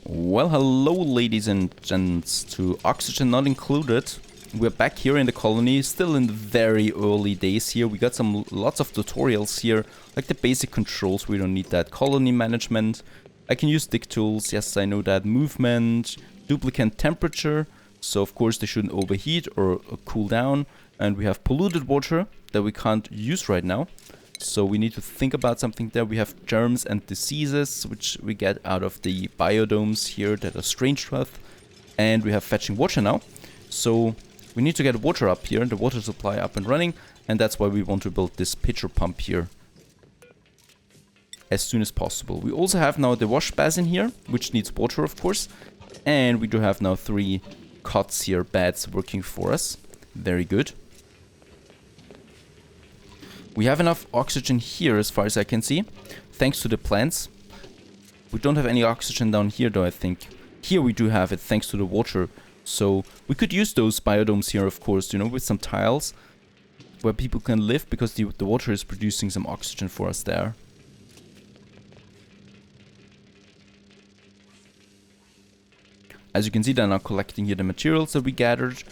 Well, hello ladies and gents to Oxygen Not Included. We're back here in the colony, still in the very early days here. We got lots of tutorials here, like the basic controls, we don't need that. Colony management, I can use stick tools, yes I know that. Movement, duplicant temperature, so of course they shouldn't overheat or cool down. And we have polluted water that we can't use right now. So we need to think about something there. We have germs and diseases, which we get out of the biodomes here that are strange to us. And we have fetching water now. So we need to get water up here, the water supply up and running. And that's why we want to build this pitcher pump here as soon as possible. We also have now the wash basin here, which needs water, of course. And we do have now 3 cots here, beds working for us. Very good. We have enough oxygen here as far as I can see, thanks to the plants. We don't have any oxygen down here though, I think. Here we do have it thanks to the water. So we could use those biodomes here, of course, you know, with some tiles where people can live because the water is producing some oxygen for us there. As you can see, they're now collecting here the materials that we gathered.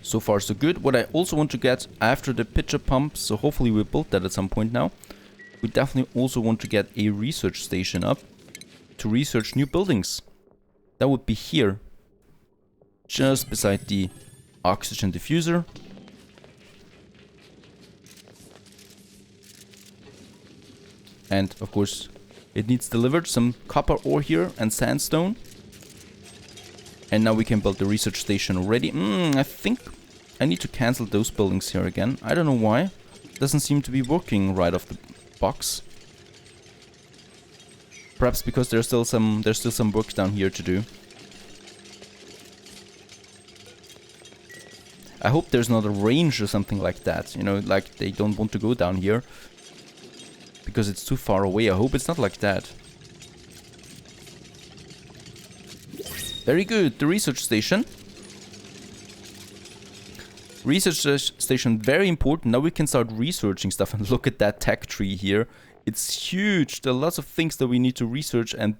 So far so good. What I also want to get after the pitcher pump, so hopefully we build that at some point now. We definitely also want to get a research station up to research new buildings. That would be here, just beside the oxygen diffuser. And of course it needs delivered some copper ore here and sandstone. And now we can build the research station already. I think I need to cancel those buildings here again. I don't know why. Doesn't seem to be working right off the box. Perhaps because there's still some work down here to do. I hope there's not a range or something like that. You know, like they don't want to go down here because it's too far away. I hope it's not like that. Very good, the research station. Research station, very important. Now we can start researching stuff and look at that tech tree here. It's huge. There are lots of things that we need to research and,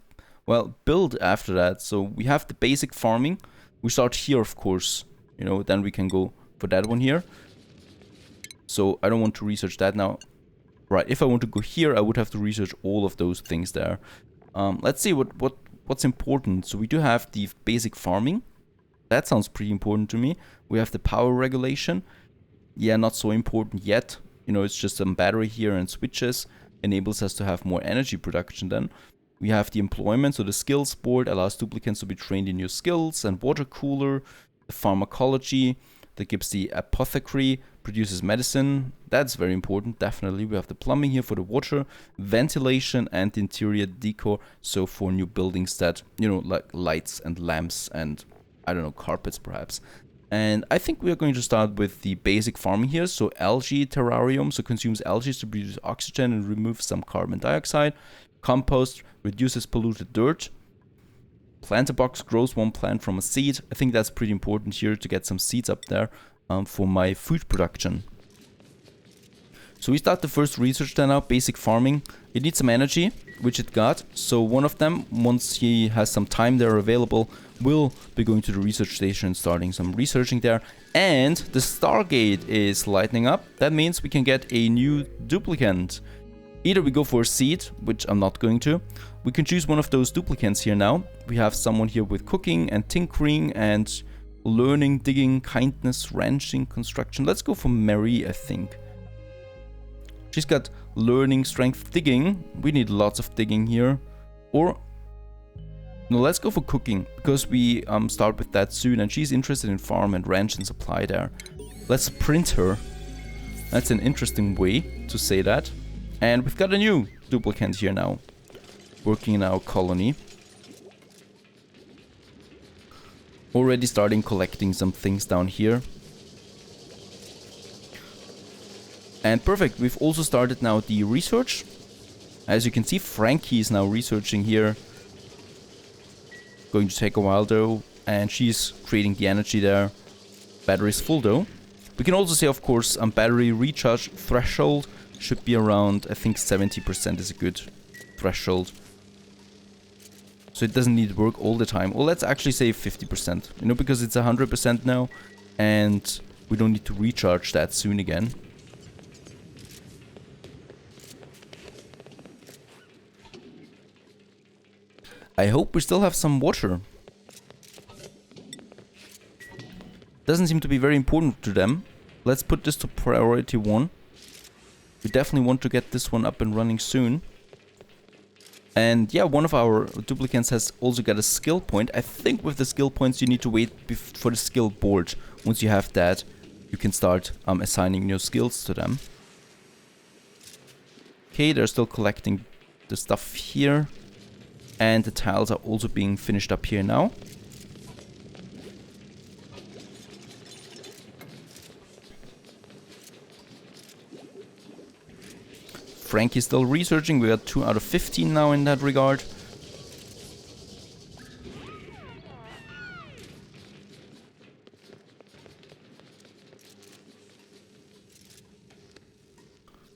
well, build after that. So we have the basic farming. We start here, of course. You know, then we can go for that one here. So I don't want to research that now. Right, if I want to go here, I would have to research all of those things there. Let's see what's important. So we do have the basic farming. That sounds pretty important to me. We have the power regulation. Yeah, not so important yet. You know, it's just some battery here and switches. Enables us to have more energy production then. We have the employment, so the skills board allows duplicants to be trained in new skills, and water cooler. The pharmacology, that gives the apothecary, produces medicine. That's very important, definitely. We have the plumbing here for the water, ventilation and interior decor. So for new buildings that, you know, like lights and lamps and, I don't know, carpets perhaps. And I think we are going to start with the basic farming here. So algae terrarium, so consumes algae to produce oxygen and remove some carbon dioxide. Compost reduces polluted dirt. Planter box grows 1 plant from a seed. I think that's pretty important here to get some seeds up there for my food production. So we start the first research then now, basic farming. It needs some energy, which it got. So one of them, once he has some time there available, will be going to the research station and starting some researching there. And the Stargate is lighting up. That means we can get a new duplicant. Either we go for a seed, which I'm not going to. We can choose one of those duplicants here now. We have someone here with cooking and tinkering and learning, digging, kindness, ranching, construction. Let's go for Mary, I think. She's got learning, strength, digging. We need lots of digging here. Or, no, let's go for cooking, because we start with that soon. And she's interested in farm and ranch and supply there. Let's print her. That's an interesting way to say that. And we've got a new duplicant here now, working in our colony. Already starting collecting some things down here. And perfect, we've also started now the research. As you can see, Frankie is now researching here. Going to take a while though, and she's creating the energy there. Battery is full though. We can also say, of course, battery recharge threshold. should be around, I think 70% is a good threshold. So it doesn't need work all the time. Or let's actually say 50%, you know, because it's 100% now, and we don't need to recharge that soon again. I hope we still have some water. Doesn't seem to be very important to them. Let's put this to priority 1. We definitely want to get this one up and running soon. And yeah, one of our duplicants has also got a skill point. I think with the skill points you need to wait for the skill board. Once you have that, you can start assigning new skills to them. Okay, they're still collecting the stuff here. And the tiles are also being finished up here now. Frankie's still researching. We got 2 out of 15 now in that regard.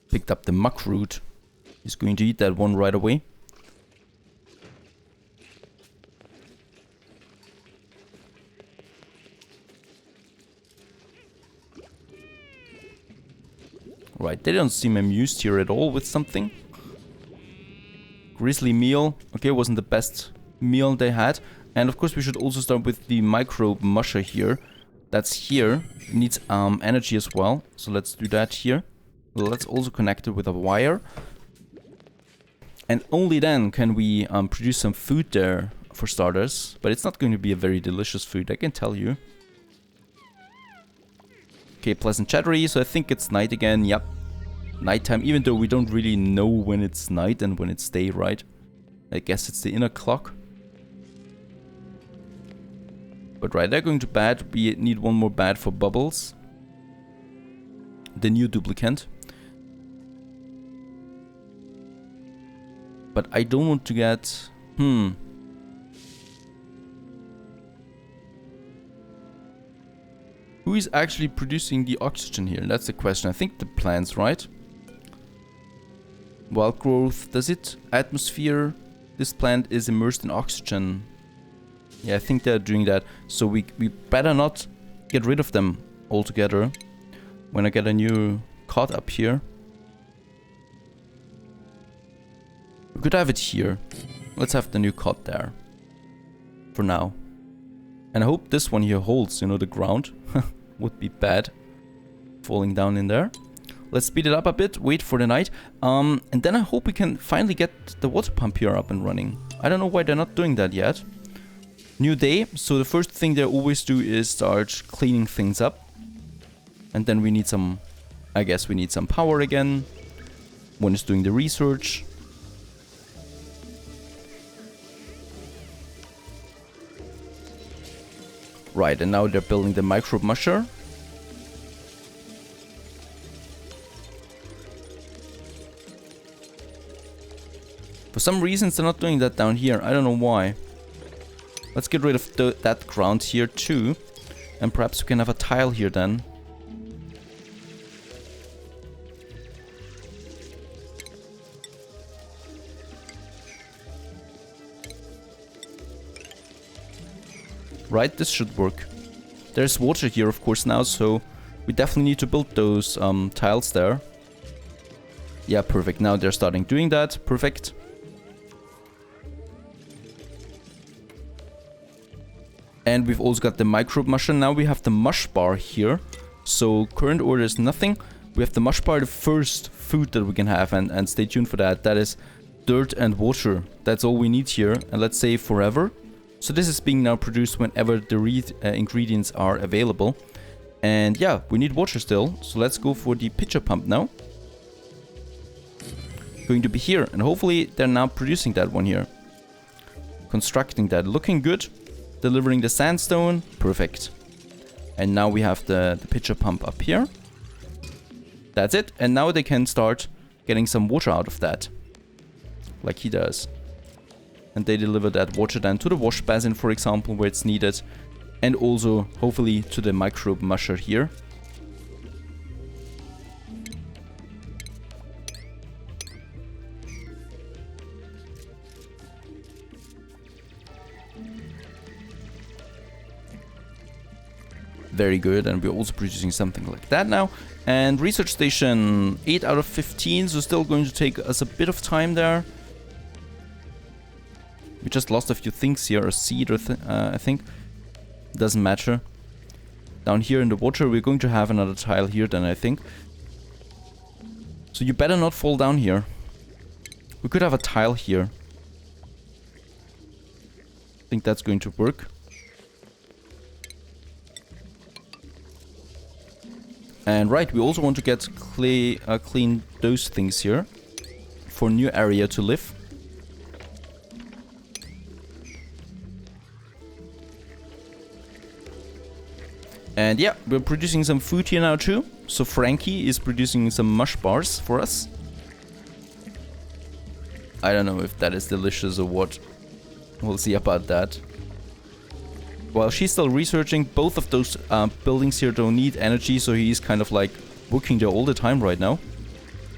Picked up the muck root. He's going to eat that one right away. Right, they don't seem amused here at all with something. Grizzly meal. Okay, wasn't the best meal they had. And of course we should also start with the microbe musher here. That's here. It needs energy as well. So let's do that here. Let's also connect it with a wire. And only then can we produce some food there for starters. But it's not going to be a very delicious food, I can tell you. Okay, pleasant chattery, so I think it's night again, yep. Nighttime, even though we don't really know when it's night and when it's day, right? I guess it's the inner clock. But right, they're going to bed. We need one more bed for Bubbles. The new duplicant. But I don't want to get... Who is actually producing the oxygen here? That's the question. I think the plants, right? Wild growth, does it? Atmosphere. This plant is immersed in oxygen. Yeah, I think they're doing that. So we better not get rid of them altogether. When I get a new cot up here. We could have it here. Let's have the new cot there. For now. And I hope this one here holds, you know, the ground. Would be bad. Falling down in there. Let's speed it up a bit, wait for the night. And then I hope we can finally get the water pump here up and running. I don't know why they're not doing that yet. New day, so the first thing they always do is start cleaning things up. And then we need some, I guess we need some power again. One is doing the research. Right, and now they're building the microbe musher. For some reasons they're not doing that down here. I don't know why. Let's get rid of that ground here too. And perhaps we can have a tile here then. Right, this should work. There's water here of course now, so we definitely need to build those tiles there. Yeah, perfect. Now they're starting doing that. Perfect. And we've also got the microbe musher. Now we have the mush bar here. So current order is nothing. We have the mush bar, the first food that we can have, and stay tuned for that. That is dirt and water. That's all we need here. And let's say forever. So this is being now produced whenever the ingredients are available. And yeah, we need water still. So let's go for the pitcher pump now. Going to be here. And hopefully they're now producing that one here. Constructing that. Looking good. Delivering the sandstone. Perfect. And now we have the pitcher pump up here. That's it. And now they can start getting some water out of that. Like he does. And they deliver that water then to the wash basin, for example, where it's needed. And also, hopefully, to the microbe musher here. Very good, and we're also producing something like that now. And research station, 8 out of 15, so still going to take us a bit of time there. We just lost a few things here, a seed or I think. Doesn't matter. Down here in the water, we're going to have another tile here then, I think. So you better not fall down here. We could have a tile here. I think that's going to work. And right, we also want to get clean those things here for a new area to live. And yeah, we're producing some food here now too. So Frankie is producing some mush bars for us. I don't know if that is delicious or what. We'll see about that. While she's still researching, both of those buildings here don't need energy, so he's kind of like working there all the time right now.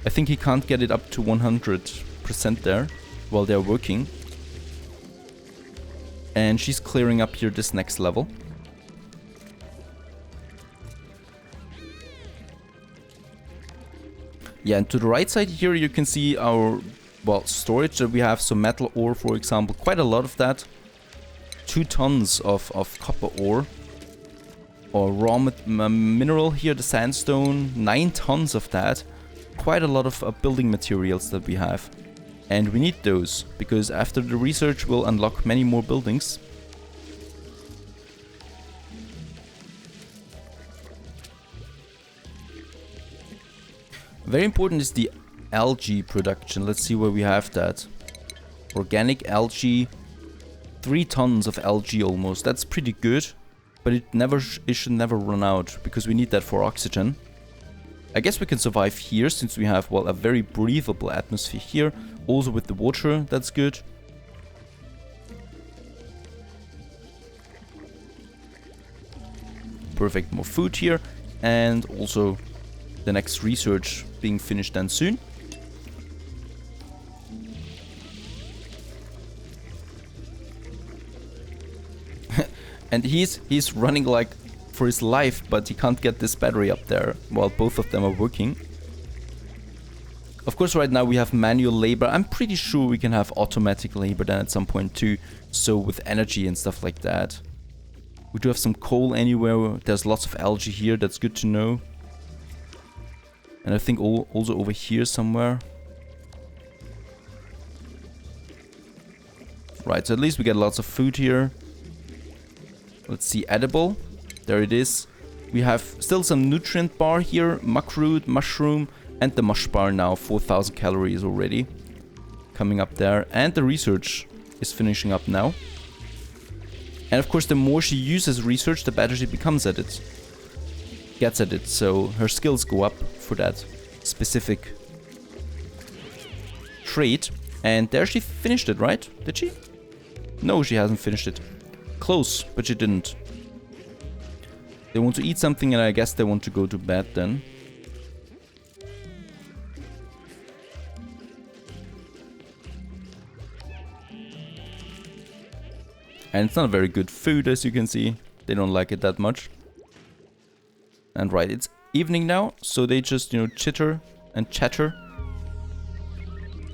I think he can't get it up to 100% there while they're working. And she's clearing up here this next level. Yeah, and to the right side here you can see our, well, storage that we have. So metal ore, for example, quite a lot of that. 2 tons of copper ore. Or raw mineral here, the sandstone. 9 tons of that. Quite a lot of building materials that we have. And we need those, because after the research we'll unlock many more buildings. Very important is the algae production. Let's see where we have that. Organic algae. 3 tons of algae almost. That's pretty good. But it should never run out, because we need that for oxygen. I guess we can survive here since we have, well, a very breathable atmosphere here. Also with the water, that's good. Perfect, more food here. And also the next research being finished then soon. And he's running like for his life, but he can't get this battery up there while both of them are working. Of course, right now we have manual labor. I'm pretty sure we can have automatic labor then at some point too. So with energy and stuff like that. We do have some coal anywhere. There's lots of algae here. That's good to know. And I think also over here somewhere. Right, so at least we get lots of food here. Let's see, edible. There it is. We have still some nutrient bar here. Muckroot, mushroom, and the mush bar now. 4,000 calories already. Coming up there. And the research is finishing up now. And of course, the more she uses research, the better she becomes at it. Gets at it, so her skills go up for that specific trait. And there she finished it, right? Did she? No, she hasn't finished it. Close, but she didn't. They want to eat something, and I guess they want to go to bed then. And it's not very good food, as you can see. They don't like it that much. And right, it's evening now, so they just, you know, chitter and chatter.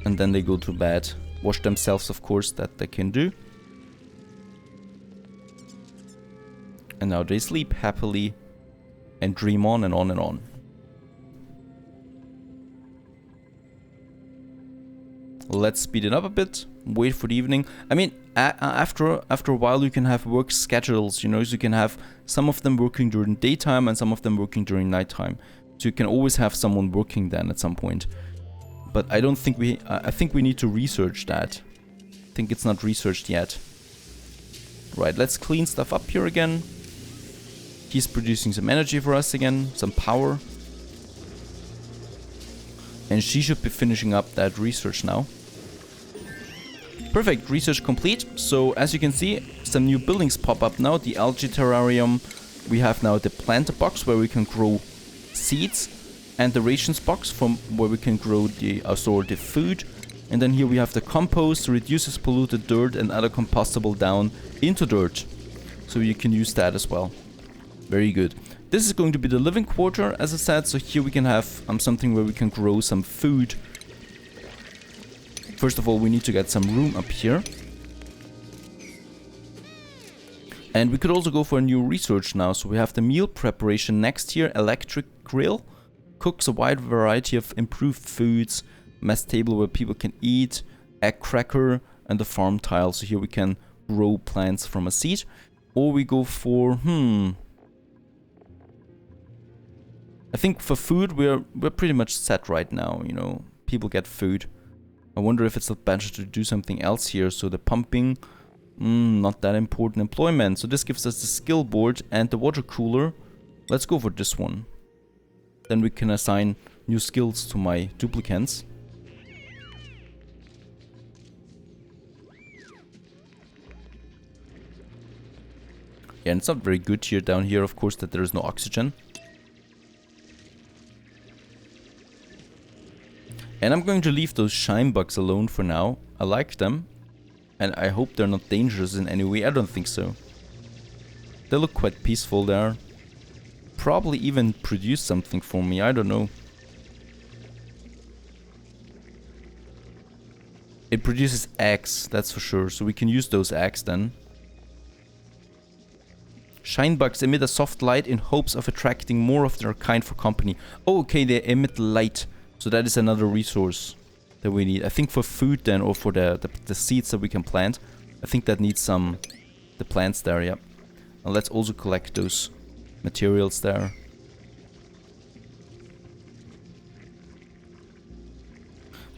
And then they go to bed. Wash themselves, of course, that they can do. And now they sleep happily and dream on and on and on. Let's speed it up a bit. Wait for the evening. I mean, after a while you can have work schedules, you know, so you can have some of them working during daytime and some of them working during nighttime. So you can always have someone working then at some point. But I don't think I think we need to research that. I think it's not researched yet. Right, let's clean stuff up here again. He's producing some energy for us again, some power. And she should be finishing up that research now. Perfect, research complete. So as you can see, some new buildings pop up now. The algae terrarium. We have now the plant box where we can grow seeds. And the rations box from where we can grow the store the food. And then here we have the compost, reduces polluted dirt and other compostable down into dirt. So you can use that as well. Very good. This is going to be the living quarter, as I said. So here we can have something where we can grow some food. First of all, we need to get some room up here. And we could also go for a new research now. So we have the meal preparation next here, electric grill, cooks a wide variety of improved foods, mess table where people can eat, egg cracker, and the farm tile. So here we can grow plants from a seed. Or we go for, I think for food, we're pretty much set right now, you know. People get food. I wonder if it's not better to do something else here. So the pumping, not that important. Employment. So this gives us the skill board and the water cooler. Let's go for this one. Then we can assign new skills to my duplicants. Yeah, and it's not very good here down here, of course, that there is no oxygen. And I'm going to leave those shine bugs alone for now. I like them. And I hope they're not dangerous in any way. I don't think so. They look quite peaceful there. Probably even produce something for me. I don't know. It produces eggs, that's for sure. So we can use those eggs then. Shine bugs emit a soft light in hopes of attracting more of their kind for company. Oh, okay, they emit light. So that is another resource that we need. I think for food then, or for the seeds that we can plant. I think that needs the plants there, yeah. And let's also collect those materials there.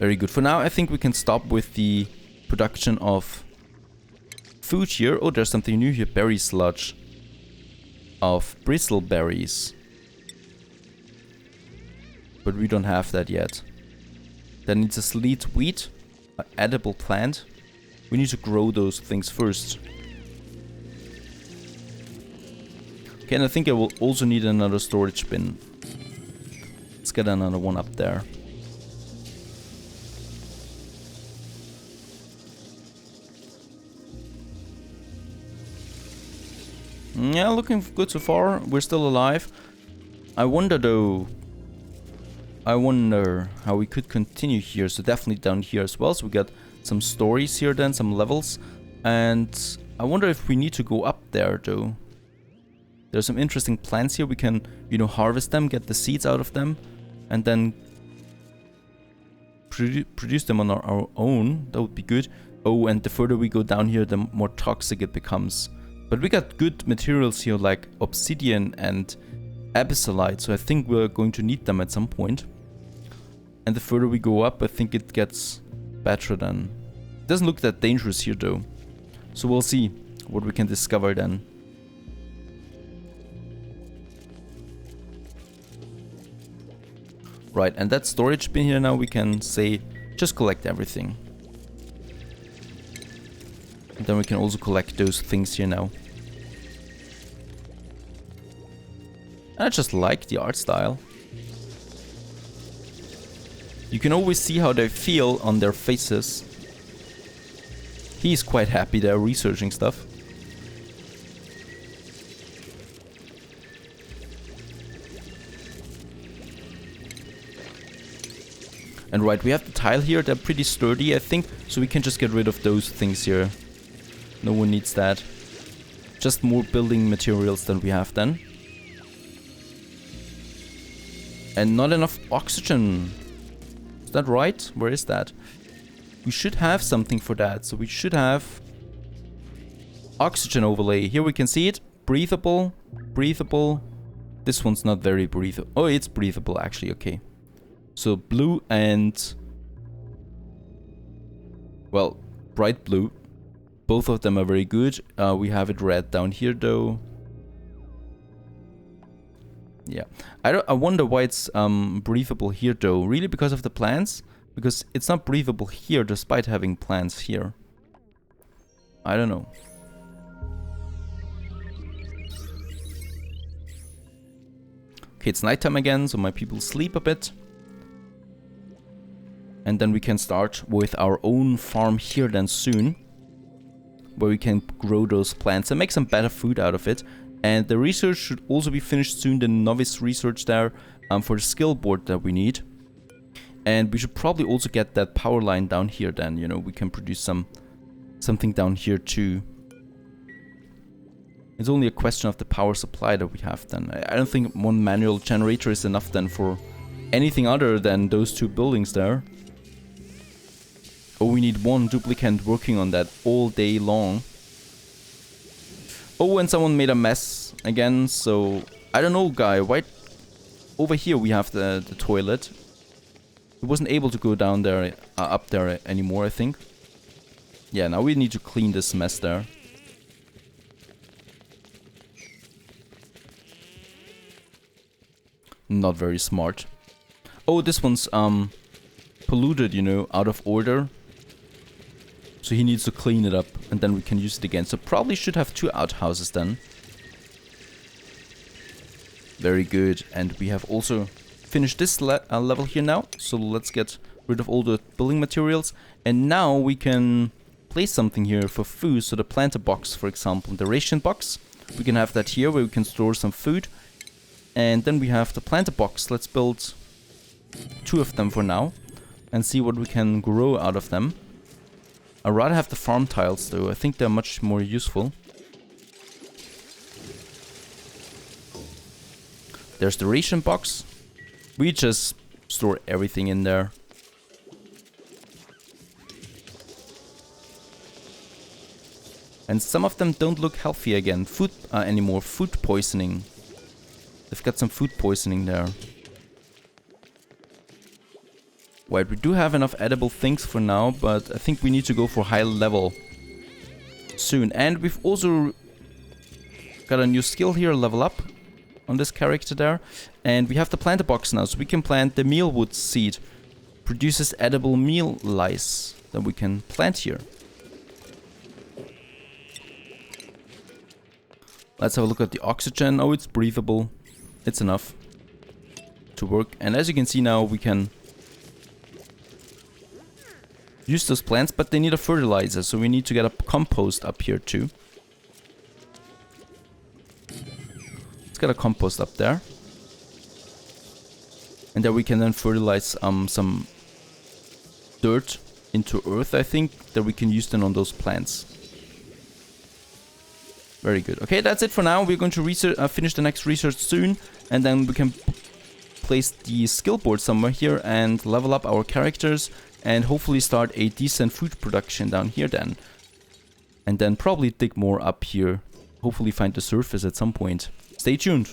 Very good. For now, I think we can stop with the production of food here. Oh, there's something new here. Berry sludge of bristleberries. But we don't have that yet. That needs a sleet wheat, an edible plant. We need to grow those things first. Okay, and I think I will also need another storage bin. Let's get another one up there. Yeah, looking good so far. We're still alive. I wonder though... I wonder how we could continue here. So definitely down here as well. So we got some stories here then, some levels. And I wonder if we need to go up there though. There's some interesting plants here. We can, you know, harvest them, get the seeds out of them. And then produce them on our own. That would be good. Oh, and the further we go down here, the more toxic it becomes. But we got good materials here like obsidian and abyssalite. So I think we're going to need them at some point. And the further we go up, I think it gets better then. It doesn't look that dangerous here though. So we'll see what we can discover then. Right, and that storage bin here now, we can say, just collect everything. And then we can also collect those things here now. And I just like the art style. You can always see how they feel on their faces. He's quite happy they're researching stuff. And right, we have the tile here. They're pretty sturdy, I think. So we can just get rid of those things here. No one needs that. Just more building materials than we have then. And not enough oxygen. Is that right? Where is that? We should have something for that. So we should have oxygen overlay. Here we can see it. Breathable. Breathable. This one's not very breathable. Oh, it's breathable actually. Okay. So blue and... well, bright blue. Both of them are very good. We have it red down here though. Yeah, I wonder why it's breathable here though. Really because of the plants? Because it's not breathable here despite having plants here. I don't know. Okay, it's nighttime again, so my people sleep a bit. And then we can start with our own farm here then soon. Where we can grow those plants and make some better food out of it. And the research should also be finished soon, the novice research there, for the skill board that we need. And we should probably also get that power line down here then, you know, we can produce something down here too. It's only a question of the power supply that we have then. I don't think one manual generator is enough then for anything other than those two buildings there. Oh, we need one duplicant working on that all day long. Oh, and someone made a mess again, so I don't know, guy. Why? Over here we have the toilet. He wasn't able to go down there, up there anymore, I think. Yeah, now we need to clean this mess there. Not very smart. Oh, this one's polluted, you know, out of order. So he needs to clean it up, and then we can use it again. So probably should have 2 outhouses then. Very good. And we have also finished this level here now. So let's get rid of all the building materials. And now we can place something here for food. So the planter box, for example, the ration box. We can have that here where we can store some food. And then we have the planter box. Let's build 2 of them for now and see what we can grow out of them. I'd rather have the farm tiles though. I think they're much more useful. There's the ration box. We just store everything in there. And some of them don't look healthy again. Food anymore. Food poisoning. They've got some food poisoning there. Right, we do have enough edible things for now, but I think we need to go for high level soon. And we've also got a new skill here, level up on this character there. And we have the planter box now, so we can plant the mealwood seed. Produces edible meal lice that we can plant here. Let's have a look at the oxygen. Oh, it's breathable. It's enough to work. And as you can see now, we can use those plants, but they need a fertilizer, so we need to get a compost up here too. Let's get a compost up there. And then we can then fertilize some dirt into earth, I think, that we can use then on those plants. Very good. Okay, that's it for now. We're going to finish the next research soon, and then we can place the skill board somewhere here and level up our characters and hopefully start a decent food production down here then. And then probably dig more up here. Hopefully find the surface at some point. Stay tuned.